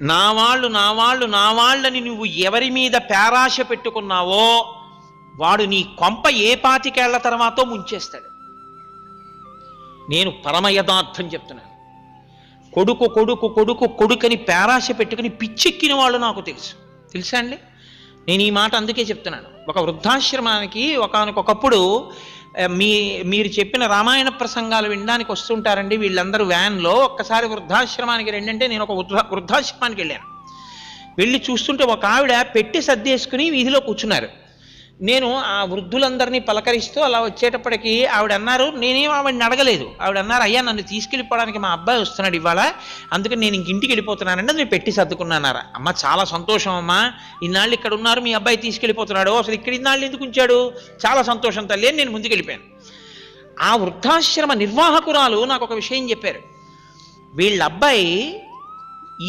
నా వాళ్ళని నువ్వు ఎవరి మీద పేరాశ పెట్టుకున్నావో వాడు నీ కొంప ఏ పాతికేళ్ల తర్వాతో ముంచేస్తాడు. నేను పరమ యథార్థం చెప్తున్నాను. కొడుకు కొడుకు కొడుకు కొడుకని పేరాశ పెట్టుకుని పిచ్చెక్కిన వాళ్ళు నాకు తెలుసా అండి. నేను ఈ మాట అందుకే చెప్తున్నాను. ఒక వృద్ధాశ్రమానికి ఒకనకొకప్పుడు మీరు చెప్పిన రామాయణ ప్రసంగాలు వినడానికి వస్తుంటారండి వీళ్ళందరూ వ్యాన్లో. ఒక్కసారి వృద్ధాశ్రమానికి రెండంటే నేను ఒక వృద్ధాశ్రమానికి వెళ్ళాను. వెళ్ళి చూస్తుంటే ఒక ఆవిడ పెట్టి సర్దేసుకుని వీధిలో కూర్చున్నారు. నేను ఆ వృద్ధులందరినీ పలకరిస్తూ అలా వచ్చేటప్పటికి ఆవిడ అన్నారు, నేనేం ఆవిడని అడగలేదు. ఆవిడ అన్నారు, అయ్యా నన్ను తీసుకెళ్ళిపోవడానికి మా అబ్బాయి వస్తున్నాడు ఇవాళ, అందుకని నేను ఇంటికి వెళ్ళిపోతున్నానంటే నేను పెట్టి సర్దుకున్నానారా. అమ్మ చాలా సంతోషం అమ్మా, ఇన్నాళ్ళు ఇక్కడ ఉన్నారు, మీ అబ్బాయి తీసుకెళ్ళిపోతున్నాడు, అసలు ఇక్కడ ఇన్నాళ్ళు ఎందుకు ఉంచాడు, చాలా సంతోషం తల్లి అని నేను ముందుకెళ్ళిపోయాను. ఆ వృద్ధాశ్రమ నిర్వాహకురాలు నాకు ఒక విషయం చెప్పారు. వీళ్ళ అబ్బాయి